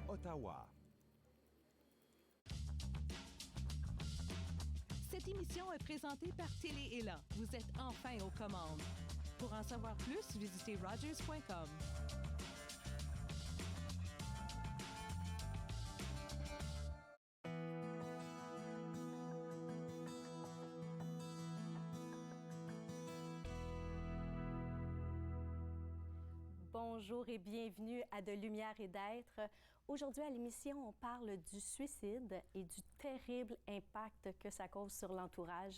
Ottawa. Cette émission est présentée par Télé Élan. Vous êtes enfin aux commandes. Pour en savoir plus, visitez rogers.com. Bonjour et bienvenue à De Lumière et d'être. Aujourd'hui à l'émission, on parle du suicide et du terrible impact que ça cause sur l'entourage.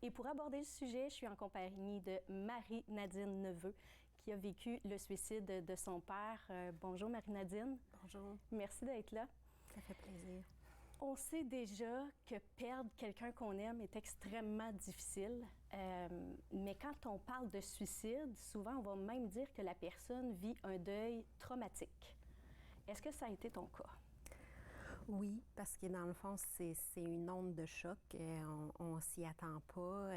Et pour aborder le sujet, je suis en compagnie de Marie-Nadine Neveu, qui a vécu le suicide de son père. Bonjour Marie-Nadine. Bonjour. Merci d'être là. Ça fait plaisir. On sait déjà que perdre quelqu'un qu'on aime est extrêmement difficile, mais quand on parle de suicide, souvent on va même dire que la personne vit un deuil traumatique. Est-ce que ça a été ton cas? Oui, parce que dans le fond, c'est une onde de choc. On s'y attend pas.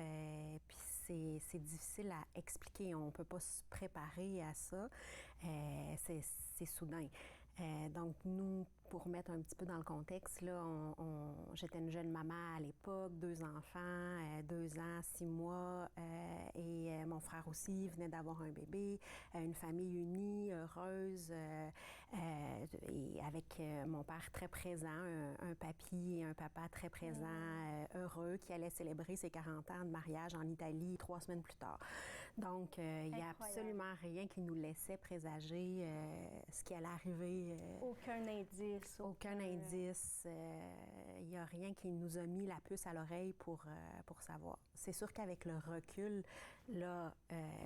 Puis c'est difficile à expliquer. On peut pas se préparer à ça. C'est soudain. Donc, nous, pour mettre un petit peu dans le contexte, là, j'étais une jeune maman à l'époque, 2 enfants, 2 ans, 6 mois, et mon frère aussi venait d'avoir un bébé, une famille unie, heureuse, et avec mon père très présent, un papy et un papa très présents, heureux, qui allait célébrer ses 40 ans de mariage en Italie 3 semaines plus tard. Donc, il n'y a absolument rien qui nous laissait présager ce qui allait arriver. Aucun indice. Aucun indice. Il n'y a rien qui nous a mis la puce à l'oreille pour savoir. C'est sûr qu'avec le recul, là,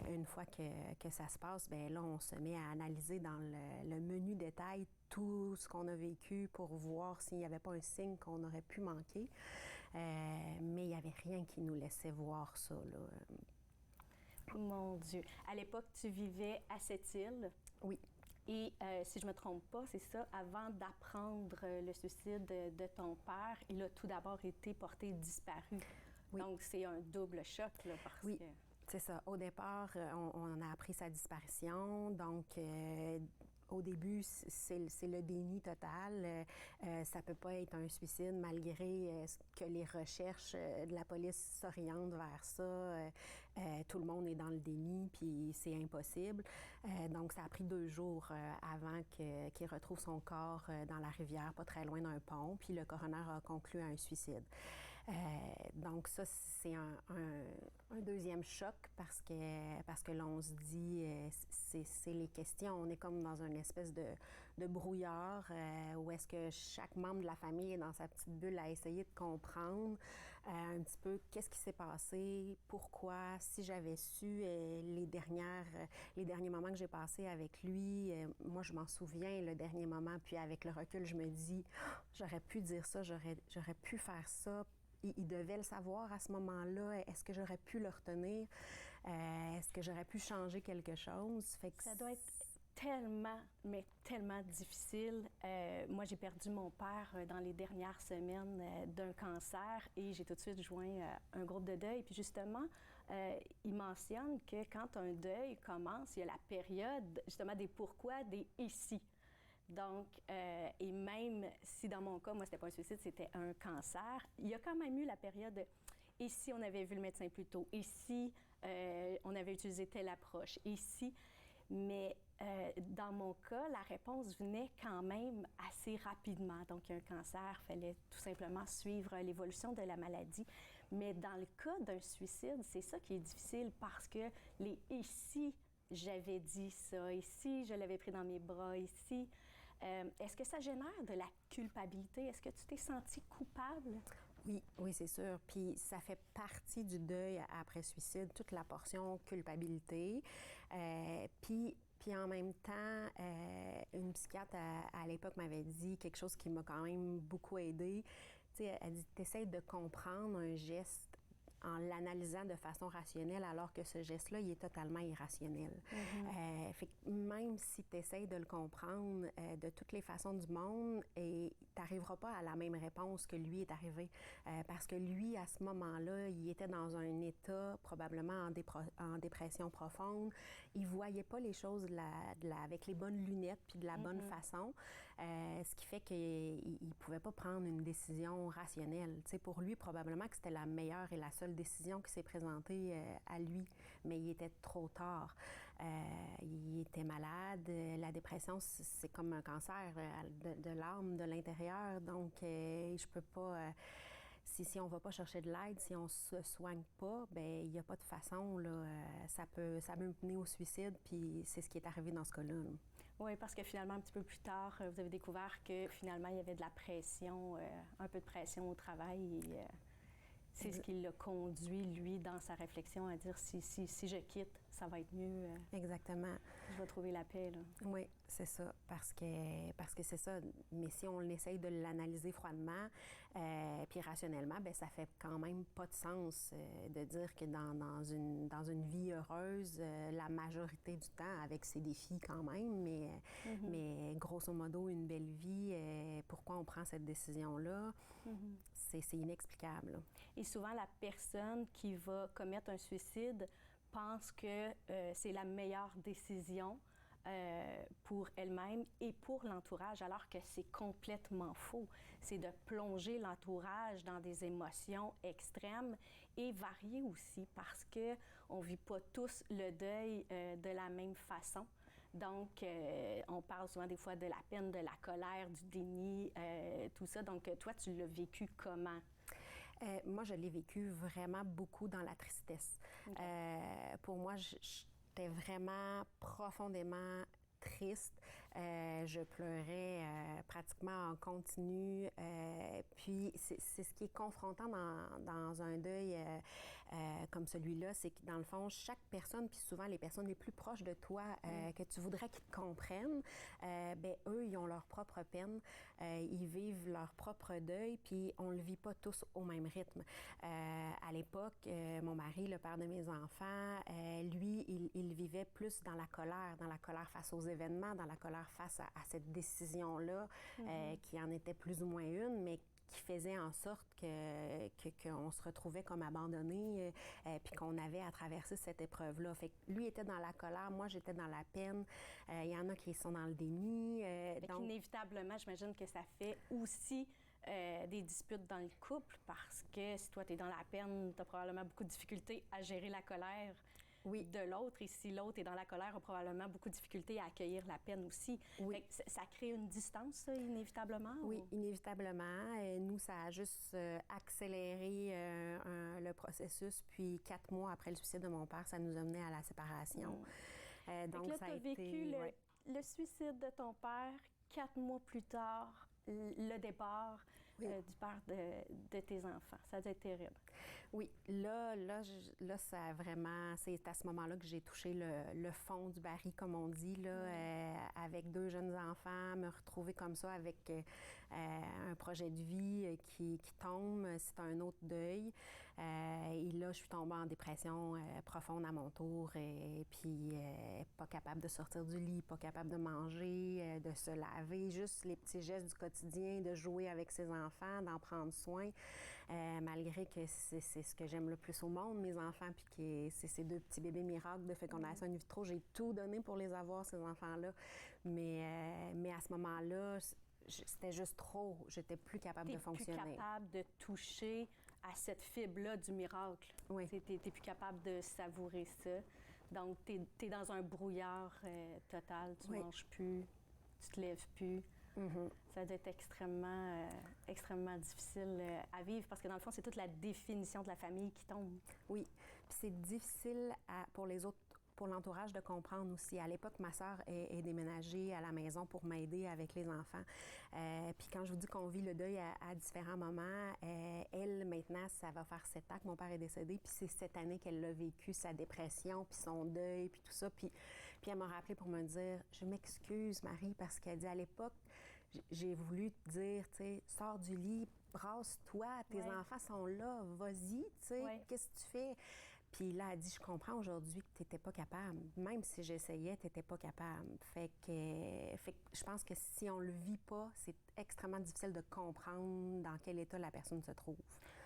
une fois que ça se passe, bien là, on se met à analyser dans le menu détail tout ce qu'on a vécu pour voir s'il n'y avait pas un signe qu'on aurait pu manquer. Mais il n'y avait rien qui nous laissait voir ça, là. Mon Dieu. À l'époque, tu vivais à cette île. Oui. Et si je ne me trompe pas, c'est ça, avant d'apprendre le suicide de ton père, il a tout d'abord été porté disparu. Oui. Donc, c'est un double choc, là, parce que... C'est ça. Au départ, on a appris sa disparition. Donc, au début, c'est le déni total. Ça peut pas être un suicide malgré que les recherches de la police s'orientent vers ça. Tout le monde est dans le déni, puis c'est impossible. Donc, ça a pris 2 jours avant qu'il retrouve son corps dans la rivière, pas très loin d'un pont. Puis le coroner a conclu à un suicide. Donc, ça, c'est un deuxième choc parce que là, on se dit, c'est les questions. On est comme dans une espèce de brouillard où est-ce que chaque membre de la famille est dans sa petite bulle à essayer de comprendre un petit peu qu'est-ce qui s'est passé, pourquoi, si j'avais su les derniers moments que j'ai passés avec lui. Moi, je m'en souviens, le dernier moment, puis avec le recul, je me dis, j'aurais pu dire ça, j'aurais pu faire ça. Il devait le savoir à ce moment-là. Est-ce que j'aurais pu le retenir? Est-ce que j'aurais pu changer quelque chose? Fait que ça doit être tellement, mais tellement difficile. Moi, j'ai perdu mon père dans les dernières semaines d'un cancer et j'ai tout de suite joint un groupe de deuil. Puis justement, il mentionne que quand un deuil commence, il y a la période justement des pourquoi, des ici. Donc, et même si dans mon cas, moi, c'était pas un suicide, c'était un cancer, il y a quand même eu la période de « et si on avait vu le médecin plus tôt? Et si on avait utilisé telle approche? Et si... » Mais dans mon cas, la réponse venait quand même assez rapidement. Donc, il y a un cancer, il fallait tout simplement suivre l'évolution de la maladie. Mais dans le cas d'un suicide, c'est ça qui est difficile parce que les « et si » j'avais dit ça, ici, je l'avais pris dans mes bras, ici. Est-ce que ça génère de la culpabilité? Est-ce que tu t'es sentie coupable? Oui, c'est sûr. Puis ça fait partie du deuil après suicide, toute la portion culpabilité. Puis en même temps, une psychiatre à l'époque m'avait dit quelque chose qui m'a quand même beaucoup aidée. Tu sais, elle dit, t'essayes de comprendre un geste en l'analysant de façon rationnelle, alors que ce geste-là, il est totalement irrationnel. Fait que même si tu essaies de le comprendre de toutes les façons du monde, tu n'arriveras pas à la même réponse que lui est arrivé. Parce que lui, à ce moment-là, il était dans un état probablement en dépression profonde. Il ne voyait pas les choses avec les bonnes lunettes puis de la bonne façon. Ce qui fait qu'il ne pouvait pas prendre une décision rationnelle. Tu sais, pour lui, probablement que c'était la meilleure et la seule décision qui s'est présentée à lui, mais il était trop tard. Il était malade. La dépression, c'est comme un cancer de l'âme, de l'intérieur. Donc, je peux pas... Si on ne va pas chercher de l'aide, si on ne se soigne pas, bien, il n'y a pas de façon. Là, ça peut mener au suicide, puis c'est ce qui est arrivé dans ce cas-là. Là. Oui, parce que finalement, un petit peu plus tard, vous avez découvert que finalement, il y avait de la pression, un peu de pression au travail. Et, c'est ce qui l'a conduit, lui, dans sa réflexion, à dire si je quitte, ça va être mieux. Exactement. Je vais trouver la paix, là. Oui, c'est ça. Parce que c'est ça. Mais si on essaye de l'analyser froidement, puis rationnellement, bien, ça fait quand même pas de sens de dire que dans une vie heureuse, la majorité du temps, avec ses défis quand même, mais grosso modo, une belle vie, pourquoi on prend cette décision-là, c'est inexplicable. Là. Et souvent, la personne qui va commettre un suicide pense que c'est la meilleure décision pour elle-même et pour l'entourage, alors que c'est complètement faux. C'est de plonger l'entourage dans des émotions extrêmes et variées aussi, parce qu'on ne vit pas tous le deuil de la même façon. Donc, on parle souvent des fois de la peine, de la colère, du déni, tout ça. Donc, toi, tu l'as vécu comment? Moi, je l'ai vécu vraiment beaucoup dans la tristesse. Okay. Pour moi, j'étais vraiment profondément triste. Je pleurais pratiquement en continu. Puis, c'est ce qui est confrontant dans un deuil comme celui-là, c'est que dans le fond, chaque personne, puis souvent les personnes les plus proches de toi que tu voudrais qu'ils te comprennent, bien, eux, ils ont leur propre peine. Ils vivent leur propre deuil, puis on ne le vit pas tous au même rythme. À l'époque, mon mari, le père de mes enfants, lui, il vivait plus dans la colère face aux événements, dans la colère face à cette décision-là, qui en était plus ou moins une, mais qui faisait en sorte qu'on se retrouvait comme abandonnés, puis qu'on avait à traverser cette épreuve-là. Fait que lui était dans la colère, moi j'étais dans la peine. Il y en a qui sont dans le déni. Donc, inévitablement, j'imagine que ça fait aussi des disputes dans le couple, parce que si toi, tu es dans la peine, tu as probablement beaucoup de difficultés à gérer la colère de l'autre. Et si l'autre est dans la colère, a probablement beaucoup de difficultés à accueillir la peine aussi. Oui. Ça crée une distance, ça, inévitablement? Oui, inévitablement. Nous, ça a juste accéléré le processus. Puis 4 mois après le suicide de mon père, ça nous a mené à la séparation. Donc, là, ça a été... vécu le suicide de ton père, 4 mois plus tard, le départ du père de tes enfants. Ça a dû être terrible. Oui, là, ça a vraiment... C'est à ce moment-là que j'ai touché le fond du baril, comme on dit, là, avec 2 jeunes enfants, me retrouver comme ça avec un projet de vie qui tombe, c'est un autre deuil. Et là, je suis tombée en dépression profonde à mon tour, et puis pas capable de sortir du lit, pas capable de manger, de se laver, juste les petits gestes du quotidien, de jouer avec ses enfants, d'en prendre soin, malgré que c'est ce que j'aime le plus au monde, mes enfants, puis que c'est ces 2 petits bébés miracles de fécondation in vitro. J'ai tout donné pour les avoir, ces enfants-là, mais à ce moment-là, c'était juste trop. J'étais plus capable de fonctionner. T'es plus capable de toucher à cette fibre-là du miracle. Oui. T'es plus capable de savourer ça. Donc, t'es dans un brouillard total. Tu manges plus, tu te lèves plus. Ça doit être extrêmement difficile à vivre, parce que dans le fond, c'est toute la définition de la famille qui tombe. Oui, puis c'est difficile pour les autres, pour l'entourage, de comprendre aussi. À l'époque, ma sœur est déménagée à la maison pour m'aider avec les enfants. Puis quand je vous dis qu'on vit le deuil à différents moments, elle, maintenant, ça va faire 7 ans que mon père est décédé, puis c'est cette année qu'elle l'a vécu, sa dépression, puis son deuil, puis tout ça. Puis elle m'a rappelé pour me dire « Je m'excuse, Marie, parce qu'elle dit à l'époque, j'ai voulu te dire, tu sais, sors du lit, brasse-toi, tes enfants sont là, vas-y, tu sais, qu'est-ce que tu fais? Puis là, elle dit, je comprends aujourd'hui que tu n'étais pas capable. Même si j'essayais, tu n'étais pas capable. Fait que je pense que si on le vit pas, c'est extrêmement difficile de comprendre dans quel état la personne se trouve.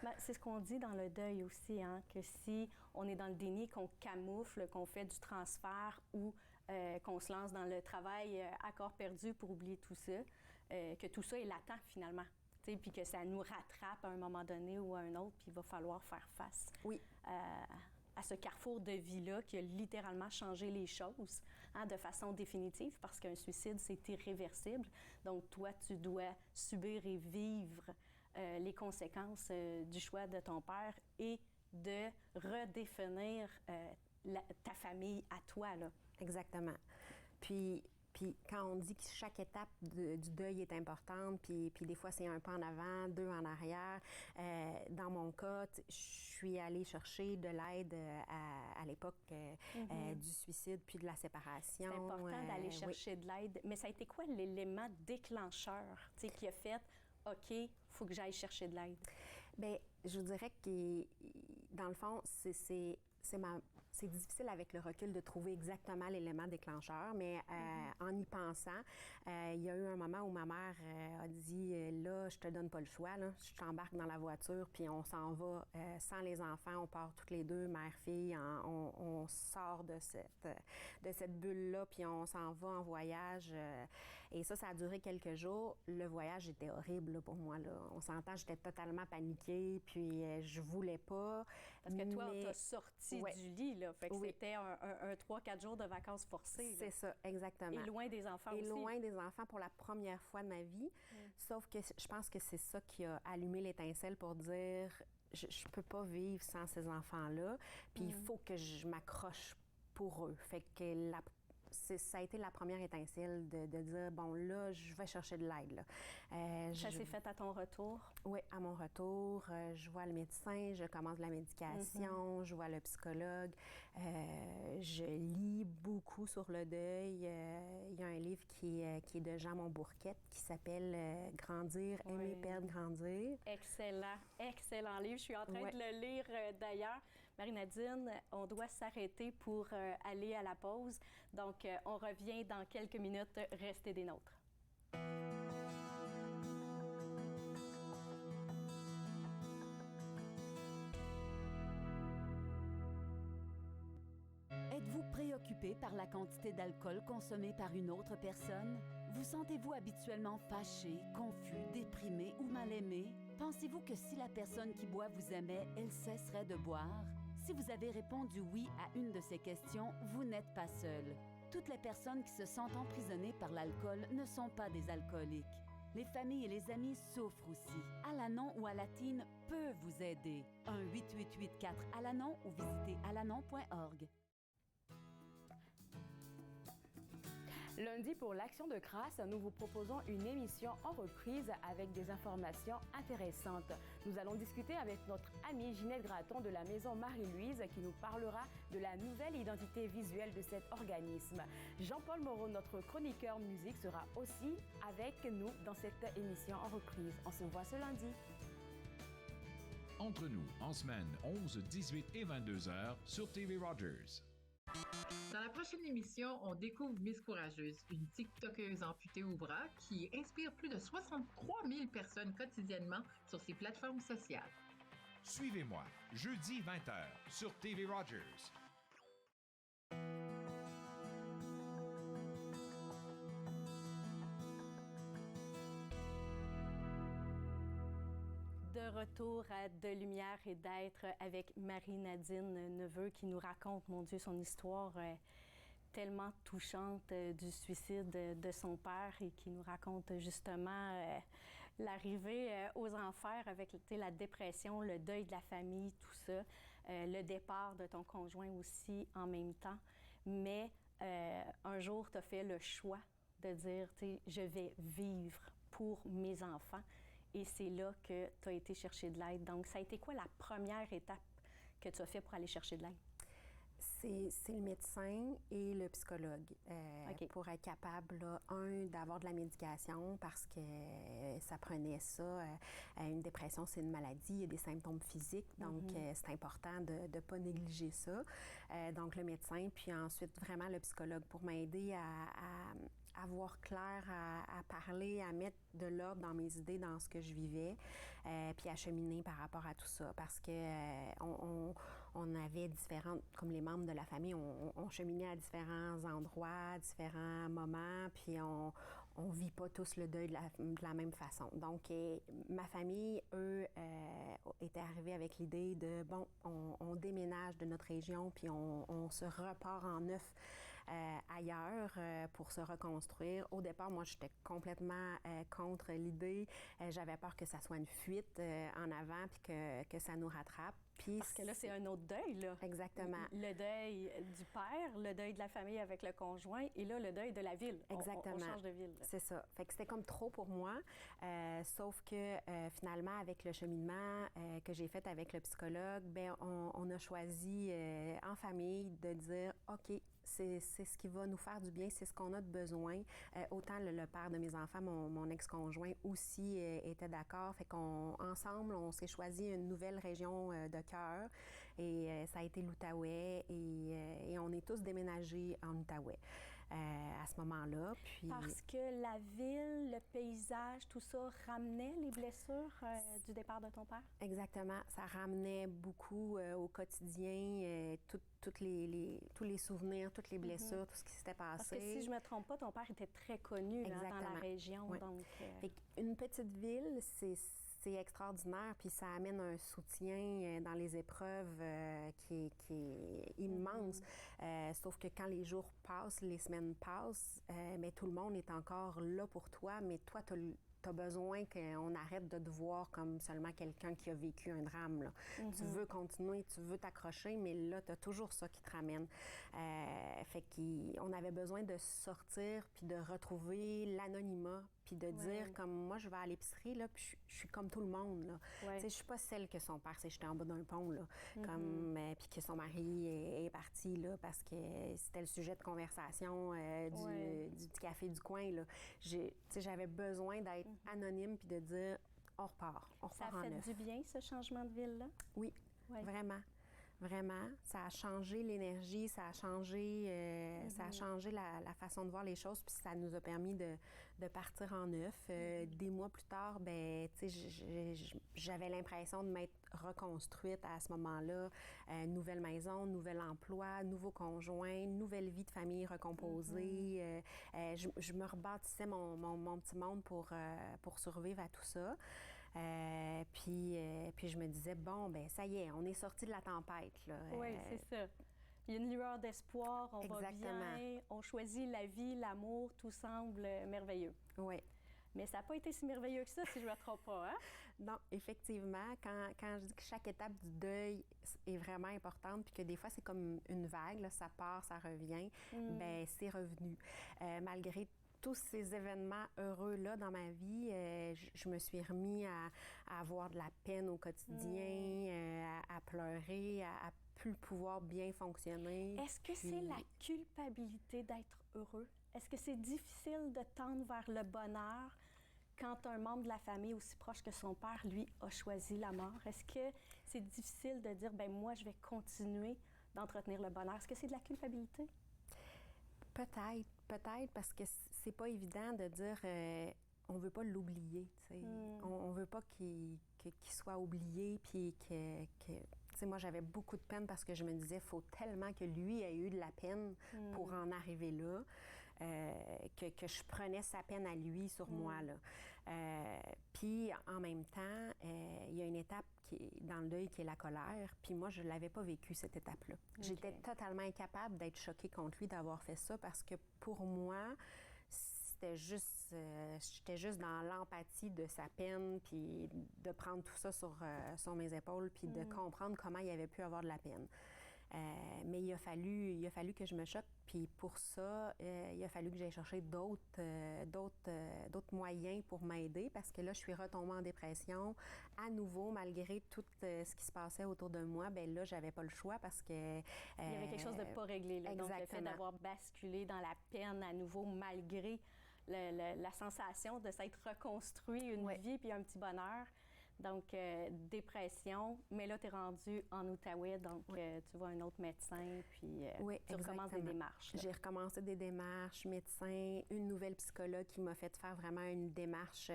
Bien, c'est ce qu'on dit dans le deuil aussi, hein, que si on est dans le déni, qu'on camoufle, qu'on fait du transfert ou qu'on se lance dans le travail à corps perdu pour oublier tout ça, que tout ça est latent finalement. Puis que ça nous rattrape à un moment donné ou à un autre, puis il va falloir faire face à ce carrefour de vie-là qui a littéralement changé les choses de façon définitive, parce qu'un suicide, c'est irréversible. Donc, toi, tu dois subir et vivre les conséquences du choix de ton père et de redéfinir ta famille à toi, là. Exactement. Puis quand on dit que chaque étape du deuil est importante, puis des fois c'est un pas en avant, deux en arrière, dans mon cas, je suis allée chercher de l'aide à l'époque du suicide puis de la séparation. C'est important d'aller chercher de l'aide. Mais ça a été quoi l'élément déclencheur qui a fait « OK, il faut que j'aille chercher de l'aide ». Bien, je dirais que dans le fond, c'est difficile avec le recul de trouver exactement l'élément déclencheur, mais en y pensant, il y a eu un moment où ma mère a dit « Là, je te donne pas le choix, là. Je t'embarque dans la voiture, puis on s'en va sans les enfants, on part toutes les deux, mère-fille, on sort de cette bulle-là, puis on s'en va en voyage. » Et ça a duré quelques jours. Le voyage était horrible là, pour moi. Là. On s'entend, j'étais totalement paniquée, puis je voulais pas. Parce que toi, on t'a sorti du lit, là. Fait que c'était un 3-4 jours de vacances forcées. C'est ça, exactement. Et loin des enfants aussi. Et loin des enfants pour la première fois de ma vie. Sauf que je pense que c'est ça qui a allumé l'étincelle pour dire je peux pas vivre sans ces enfants-là, puis il faut que je m'accroche pour eux. Fait que ça a été la première étincelle de dire, bon, là, je vais chercher de l'aide. Ça s'est fait à ton retour? Oui, à mon retour. Je vois le médecin, je commence la médication, je vois le psychologue. Je lis beaucoup sur le deuil. Il y a un livre qui est de Jean Montbourquette qui s'appelle « Grandir, aimer, perdre, grandir ». Excellent, excellent livre. Je suis en train de le lire d'ailleurs. Marie-Nadine, on doit s'arrêter pour aller à la pause. Donc, on revient dans quelques minutes. Restez des nôtres. Êtes-vous préoccupé par la quantité d'alcool consommée par une autre personne? Vous sentez-vous habituellement fâché, confus, déprimé ou mal aimé? Pensez-vous que si la personne qui boit vous aimait, elle cesserait de boire? Si vous avez répondu oui à une de ces questions, vous n'êtes pas seul. Toutes les personnes qui se sentent emprisonnées par l'alcool ne sont pas des alcooliques. Les familles et les amis souffrent aussi. Alanon ou Alatine peut vous aider. 1-888-4-ALANON ou visitez alanon.org. Lundi, pour l'Action de grâce, nous vous proposons une émission en reprise avec des informations intéressantes. Nous allons discuter avec notre amie Ginette Gratton de la Maison Marie-Louise qui nous parlera de la nouvelle identité visuelle de cet organisme. Jean-Paul Moreau, notre chroniqueur musique, sera aussi avec nous dans cette émission en reprise. On se voit ce lundi. Entre nous, en semaine, 11, 18 et 22 heures sur TV Rogers. Dans la prochaine émission, on découvre Miss Courageuse, une TikTokeuse amputée au bras qui inspire plus de 63 000 personnes quotidiennement sur ses plateformes sociales. Suivez-moi, jeudi 20h sur TV Rogers. De retour à De lumière et d'être avec Marie-Nadine Neveu qui nous raconte, mon Dieu, son histoire tellement touchante du suicide de son père et qui nous raconte justement l'arrivée aux enfers avec la dépression, le deuil de la famille, tout ça, le départ de ton conjoint aussi en même temps. Mais un jour, tu as fait le choix de dire, je vais vivre pour mes enfants. Et c'est là que tu as été chercher de l'aide. Donc, ça a été quoi la première étape que tu as fait pour aller chercher de l'aide? C'est le médecin et le psychologue pour être capable, là, d'avoir de la médication parce que ça prenait ça. Une dépression, c'est une maladie, il y a des symptômes physiques, donc c'est important de ne pas négliger ça. Donc le médecin, puis ensuite vraiment le psychologue pour m'aider à voir clair, à parler, à mettre de l'ordre dans mes idées, dans ce que je vivais, puis à cheminer par rapport à tout ça. Parce que on avait différentes, comme les membres de la famille, on cheminait à différents endroits, à différents moments, puis on vit pas tous le deuil de la même façon. Donc, ma famille, eux, étaient arrivés avec l'idée de, bon, on déménage de notre région, puis on se repart en neuf ailleurs pour se reconstruire. Au départ, moi, j'étais complètement contre l'idée. J'avais peur que ça soit une fuite en avant puis que ça nous rattrape. Puis parce que là, c'est un autre deuil, là. Exactement. Le deuil du père, le deuil de la famille avec le conjoint et là, le deuil de la ville. Exactement. On change de ville. C'est ça. Fait que c'était comme trop pour moi. Sauf que finalement, avec le cheminement que j'ai fait avec le psychologue, ben on a choisi en famille de dire, OK, c'est ce qui va nous faire du bien, c'est ce qu'on a de besoin. Autant le père de mes enfants, mon ex-conjoint aussi était d'accord. Fait qu'ensemble, on s'est choisi une nouvelle région de cœur et ça a été l'Outaouais et on est tous déménagés en Outaouais à ce moment-là. Puis... Parce que la ville, le paysage, tout ça ramenait les blessures du départ de ton père? Exactement. Ça ramenait beaucoup au quotidien, tous les souvenirs, toutes les blessures, tout ce qui s'était passé. Parce que si je ne me trompe pas, ton père était très connu là, dans la région. Oui. Donc, une petite ville, c'est extraordinaire, puis ça amène un soutien dans les épreuves qui est immense. Sauf que quand les jours passent, les semaines passent, mais tout le monde est encore là pour toi, mais toi, tu as besoin qu'on arrête de te voir comme seulement quelqu'un qui a vécu un drame. Là. Tu veux continuer, tu veux t'accrocher, mais là, tu as toujours ça qui te ramène. Fait qu'on avait besoin de sortir puis de retrouver l'anonymat puis de dire comme moi je vais à l'épicerie là puis je suis comme tout le monde là. Tu sais, je suis pas celle que son père s'est jeté en bas d'un pont là, comme puis que son mari est parti là parce que c'était le sujet de conversation du petit café du coin là. J'avais besoin d'être anonyme puis de dire on repart en neuf. Ça a fait du bien ce changement de ville là? Oui, vraiment. Vraiment, ça a changé l'énergie, ça a changé la façon de voir les choses, puis ça nous a permis de partir en neuf. Des mois plus tard, ben, tu sais, j'avais l'impression de m'être reconstruite à ce moment-là. Nouvelle maison, nouvel emploi, nouveau conjoint, nouvelle vie de famille recomposée. Je me rebâtissais mon petit monde pour survivre à tout ça. Puis je me disais, bon, ben ça y est, on est sorti de la tempête. Là. Oui, c'est ça. Il y a une lueur d'espoir, on Exactement. va bien, on choisit la vie, l'amour, tout semble merveilleux. Oui. Mais ça n'a pas été si merveilleux que ça, si je ne me trompe pas, hein? Non, effectivement, quand je dis que chaque étape du deuil est vraiment importante, puis que des fois, c'est comme une vague, là, ça part, ça revient, ben c'est revenu. Malgré tous ces événements heureux-là dans ma vie, je me suis remis à avoir de la peine au quotidien, à pleurer, à plus pouvoir bien fonctionner. Est-ce que c'est la culpabilité d'être heureux? Est-ce que c'est difficile de tendre vers le bonheur quand un membre de la famille aussi proche que son père, lui, a choisi la mort? Est-ce que c'est difficile de dire, ben moi, je vais continuer d'entretenir le bonheur? Est-ce que c'est de la culpabilité? Peut-être, parce que c'est pas évident de dire on veut pas l'oublier, tu sais. On veut pas qu'il soit oublié, puis que tu sais, moi, j'avais beaucoup de peine parce que je me disais, faut tellement que lui ait eu de la peine pour en arriver là, que je prenais sa peine à lui sur moi, là. Puis, en même temps, il y a une étape dans le deuil qui est la colère. Puis moi, je ne l'avais pas vécu, cette étape-là. Okay. J'étais totalement incapable d'être choquée contre lui d'avoir fait ça parce que pour moi, j'étais juste dans l'empathie de sa peine, puis de prendre tout ça sur mes épaules, puis de comprendre comment il avait pu avoir de la peine. Mais il a fallu que je me choque, puis pour ça, il a fallu que j'aille chercher d'autres d'autres moyens pour m'aider parce que là, je suis retombée en dépression. À nouveau, malgré tout ce qui se passait autour de moi, bien là, j'avais pas le choix parce que... il y avait quelque chose de pas réglé, là. Donc, le fait d'avoir basculé dans la peine à nouveau, malgré la sensation de s'être reconstruit une vie puis un petit bonheur. Donc, dépression, mais là, tu es rendu en Outaouais, donc tu vois un autre médecin, puis tu recommences des démarches. J'ai recommencé des démarches, médecin, une nouvelle psychologue qui m'a fait faire vraiment une démarche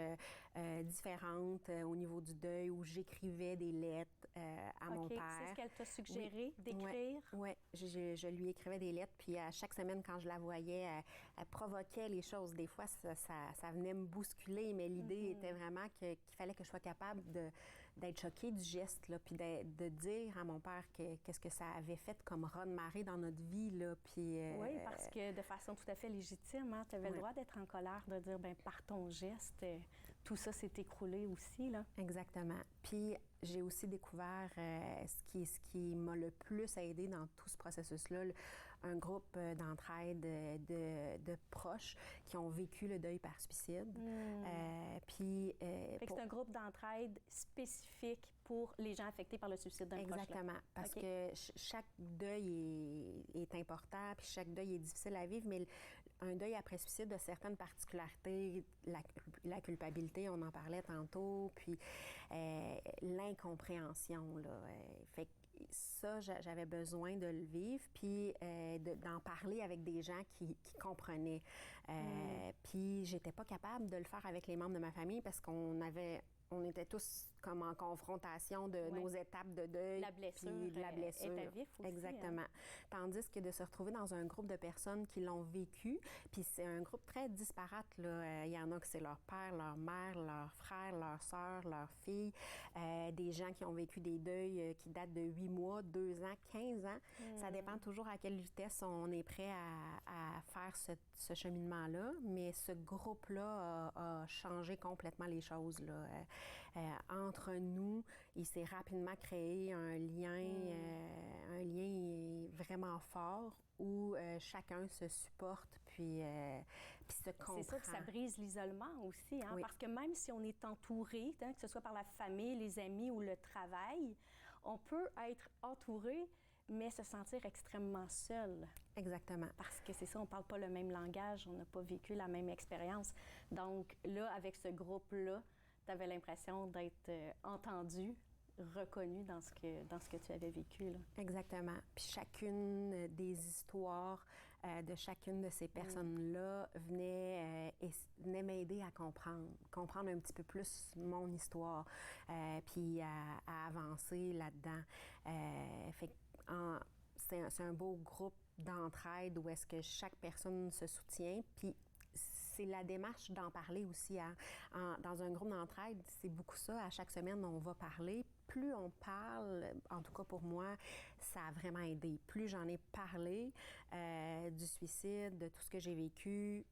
différente au niveau du deuil, où j'écrivais des lettres à mon père. C'est ce qu'elle t'a suggéré d'écrire? Oui, je lui écrivais des lettres, puis à chaque semaine, quand je la voyais, elle provoquait les choses. Des fois, ça venait me bousculer, mais l'idée était vraiment qu'il fallait que je sois capable d'être choquée du geste, là, puis de dire à mon père qu'est-ce que ça avait fait comme raz-de-marée dans notre vie, là, puis... Oui, parce que de façon tout à fait légitime, hein, tu avais le droit d'être en colère, de dire, bien, par ton geste, tout ça s'est écroulé aussi, là. Exactement. Puis j'ai aussi découvert ce qui m'a le plus aidé dans tout ce processus-là, un groupe d'entraide de proches qui ont vécu le deuil par suicide. Puis... c'est un groupe d'entraide spécifique pour les gens affectés par le suicide d'un proche. Exactement, parce que chaque deuil est important, puis chaque deuil est difficile à vivre, mais un deuil après suicide a certaines particularités, la culpabilité, on en parlait tantôt, puis l'incompréhension, là. Fait que ça, j'avais besoin de le vivre, puis d'en parler avec des gens qui comprenaient. Puis j'étais pas capable de le faire avec les membres de ma famille parce qu'on était tous comme en confrontation de nos étapes de deuil. La blessure, puis de la blessure. est à vif aussi. Exactement. Tandis que de se retrouver dans un groupe de personnes qui l'ont vécu, puis c'est un groupe très disparate, là. Il y en a que c'est leur père, leur mère, leur frère, leur sœur, leur fille, des gens qui ont vécu des deuils qui datent de 8 mois, 2 ans, 15 ans. Ça dépend toujours à quelle vitesse on est prêt à faire ce cheminement-là, mais ce groupe-là a changé complètement les choses, là. Entre nous, il s'est rapidement créé un lien vraiment fort où chacun se supporte puis se comprend. C'est ça que ça brise l'isolement aussi, hein? Parce que même si on est entouré, hein, que ce soit par la famille, les amis ou le travail, on peut être entouré, mais se sentir extrêmement seul. Exactement. Parce que c'est ça, on ne parle pas le même langage, on n'a pas vécu la même expérience. Donc là, avec ce groupe-là, tu avais l'impression d'être entendu, reconnu dans ce que tu avais vécu, là. Exactement. Puis chacune des histoires de chacune de ces personnes-là venait m'aider à comprendre un petit peu plus mon histoire, puis à avancer là-dedans. C'est un beau groupe d'entraide où est-ce que chaque personne se soutient, puis c'est la démarche d'en parler aussi. Hein. Dans un groupe d'entraide, c'est beaucoup ça. À chaque semaine, on va parler. Plus on parle, en tout cas pour moi, ça a vraiment aidé. Plus j'en ai parlé du suicide, de tout ce que j'ai vécu,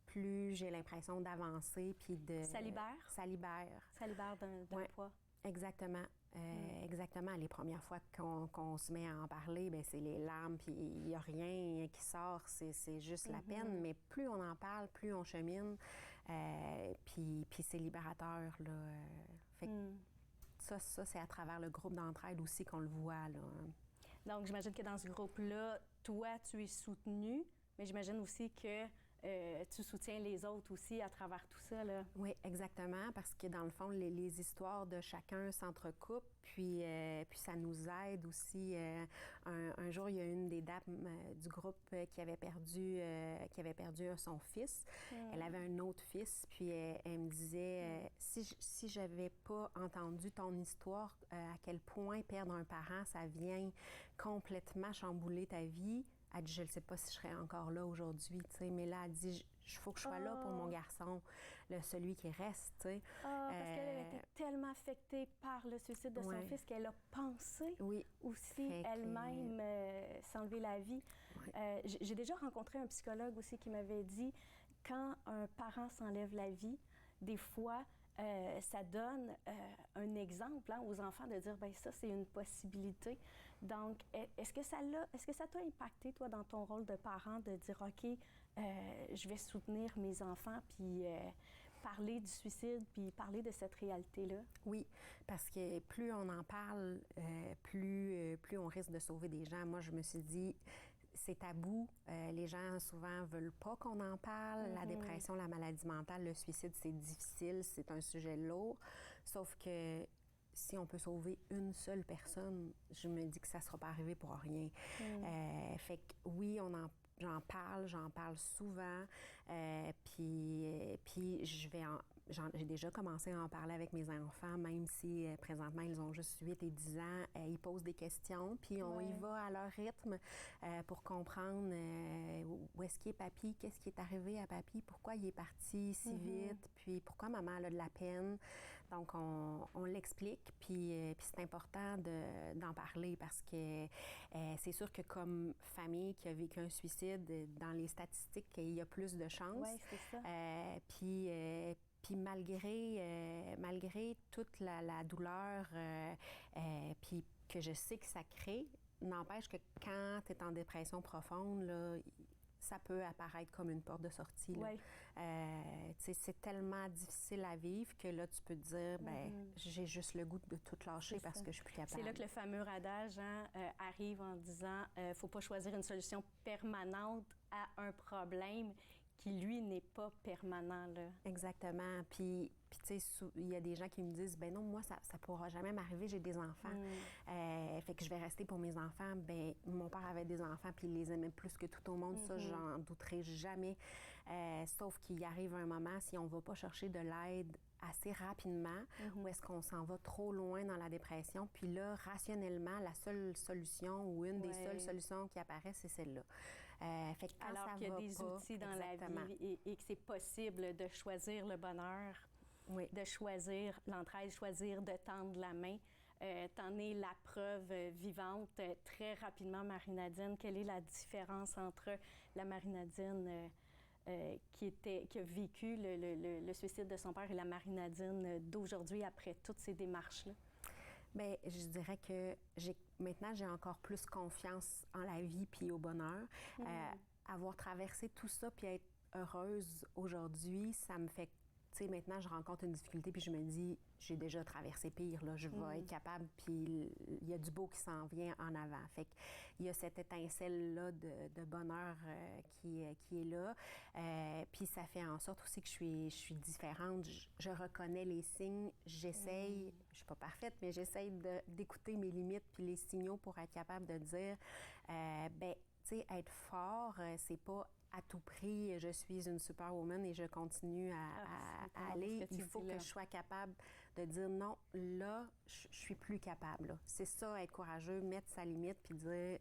plus j'ai l'impression d'avancer puis de... Ça libère? Ça libère. Ça libère d'un poids. Exactement. Exactement. Les premières fois qu'on se met à en parler, bien, c'est les larmes, puis il n'y a rien qui sort, c'est juste la peine. Mais plus on en parle, plus on chemine, puis c'est libérateur, là. Fait que ça, c'est à travers le groupe d'entraide aussi qu'on le voit, là. Donc, j'imagine que dans ce groupe-là, toi, tu es soutenu, mais j'imagine aussi que tu soutiens les autres aussi à travers tout ça, là. Oui, exactement, parce que dans le fond, les histoires de chacun s'entrecoupent, puis ça nous aide aussi. Un jour, il y a une des dames du groupe qui avait perdu son fils. Elle avait un autre fils, puis elle me disait, si j'avais pas entendu ton histoire, à quel point perdre un parent, ça vient complètement chambouler ta vie. Elle dit, je ne sais pas si je serais encore là aujourd'hui, tu sais, mais là, elle dit, il faut que je sois là pour mon garçon, celui qui reste, tu sais. Parce qu'elle était tellement affectée par le suicide de son fils qu'elle a pensé aussi elle-même s'enlever la vie. J'ai déjà rencontré un psychologue aussi qui m'avait dit, quand un parent s'enlève la vie, des fois, ça donne un exemple aux enfants de dire, bien ça, c'est une possibilité. Donc, est-ce que ça t'a impacté, toi, dans ton rôle de parent, de dire, OK, je vais soutenir mes enfants, puis parler du suicide, puis parler de cette réalité-là. Oui, parce que plus on en parle, plus on risque de sauver des gens. Moi, je me suis dit, c'est tabou. Les gens, souvent, veulent pas qu'on en parle. La dépression, la maladie mentale, le suicide, c'est difficile, c'est un sujet lourd. Sauf que si on peut sauver une seule personne, je me dis que ça ne sera pas arrivé pour rien. Fait que oui, j'en parle souvent. Puis j'ai déjà commencé à en parler avec mes enfants, même si présentement ils ont juste 8 et 10 ans. Ils posent des questions, puis on y va à leur rythme pour comprendre où est-ce qu'il est papy, qu'est-ce qui est arrivé à papy, pourquoi il est parti si vite, puis pourquoi maman a de la peine. Donc, on l'explique, puis c'est important d'en parler parce que c'est sûr que comme famille qui a vécu un suicide, dans les statistiques, il y a plus de chances. Oui, c'est ça. Puis malgré toute la douleur, puis que je sais que ça crée, n'empêche que quand tu es en dépression profonde, là, ça peut apparaître comme une porte de sortie. Là. C'est tellement difficile à vivre que là, tu peux te dire, j'ai juste le goût de tout lâcher parce que je suis plus capable. C'est là que le fameux adage arrive en disant, faut pas choisir une solution permanente à un problème qui, lui, n'est pas permanent, là. Exactement. Puis tu sais, il y a des gens qui me disent, ben non, moi, ça pourra jamais m'arriver, j'ai des enfants. Fait que je vais rester pour mes enfants. Ben mon père avait des enfants, puis il les aimait plus que tout au monde. Ça, j'en douterai jamais. Sauf qu'il arrive un moment, si on va pas chercher de l'aide assez rapidement, ou est-ce qu'on s'en va trop loin dans la dépression, puis là, rationnellement, la seule solution ou une des seules solutions qui apparaît, c'est celle-là. Fait que quand alors qu'il y a des outils dans la vie et que c'est possible de choisir le bonheur, de choisir l'entraide, choisir de tendre la main. T'en es la preuve vivante. Très rapidement, Marie-Nadine, quelle est la différence entre la Marie-Nadine qui a vécu le suicide de son père et la Marie-Nadine d'aujourd'hui après toutes ces démarches-là? Bien, je dirais que maintenant, j'ai encore plus confiance en la vie puis au bonheur. Avoir traversé tout ça puis être heureuse aujourd'hui, ça me fait... Tu sais, maintenant, je rencontre une difficulté puis je me dis, j'ai déjà traversé pire, là, je vais être capable, puis il y a du beau qui s'en vient en avant. Fait qu'il y a cette étincelle-là de bonheur qui est là. Puis ça fait en sorte aussi que je suis différente. Je reconnais les signes, j'essaye, je suis pas parfaite, mais j'essaye d'écouter mes limites puis les signaux pour être capable de dire, ben, tu sais, être fort, c'est pas à tout prix, je suis une superwoman et je continue à aller. Il faut que je sois capable de dire non, là, je suis plus capable. Là. C'est ça, être courageux, mettre sa limite puis dire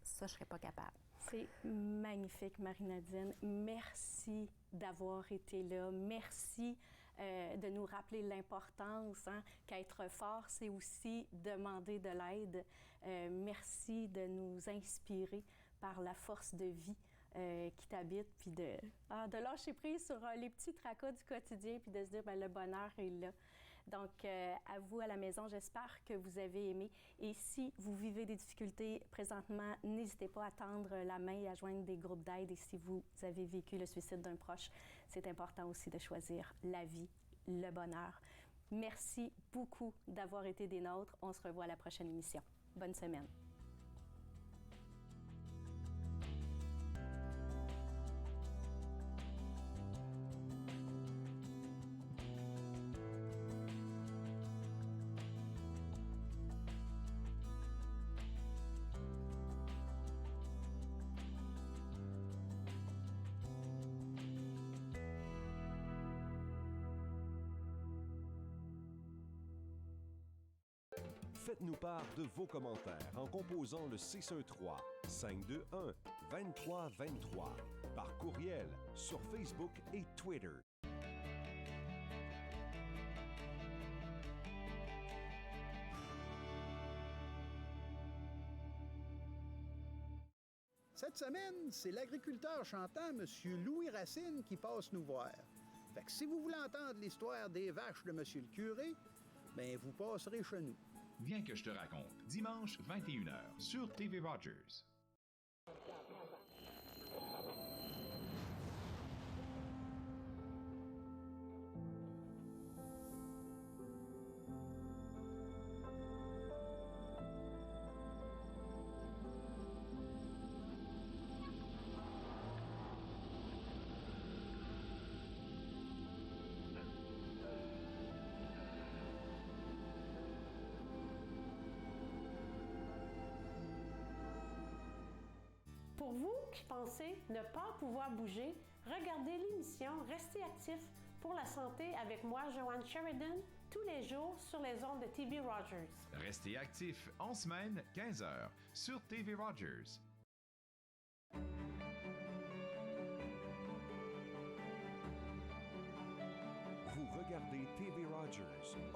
ça, je serais pas capable. C'est magnifique, Marie-Nadine. Merci d'avoir été là. Merci de nous rappeler l'importance qu'être fort, c'est aussi demander de l'aide. Merci de nous inspirer par la force de vie qui t'habite, puis de lâcher prise sur les petits tracas du quotidien, puis de se dire, bien, le bonheur est là. Donc, à vous à la maison, j'espère que vous avez aimé. Et si vous vivez des difficultés présentement, n'hésitez pas à tendre la main et à joindre des groupes d'aide. Et si vous avez vécu le suicide d'un proche, c'est important aussi de choisir la vie, le bonheur. Merci beaucoup d'avoir été des nôtres. On se revoit à la prochaine émission. Bonne semaine. Faites-nous part de vos commentaires en composant le 613-521-2323 par courriel sur Facebook et Twitter. Cette semaine, c'est l'agriculteur chantant M. Louis Racine qui passe nous voir. Fait que si vous voulez entendre l'histoire des vaches de M. le curé, ben vous passerez chez nous. Viens que je te raconte, dimanche 21h sur TV Rogers. vous qui pensez ne pas pouvoir bouger, regardez l'émission Restez actif pour la santé avec moi, Joanne Sheridan, tous les jours sur les ondes de TV Rogers. Restez actifs en semaine, 15h, sur TV Rogers. Vous regardez TV Rogers.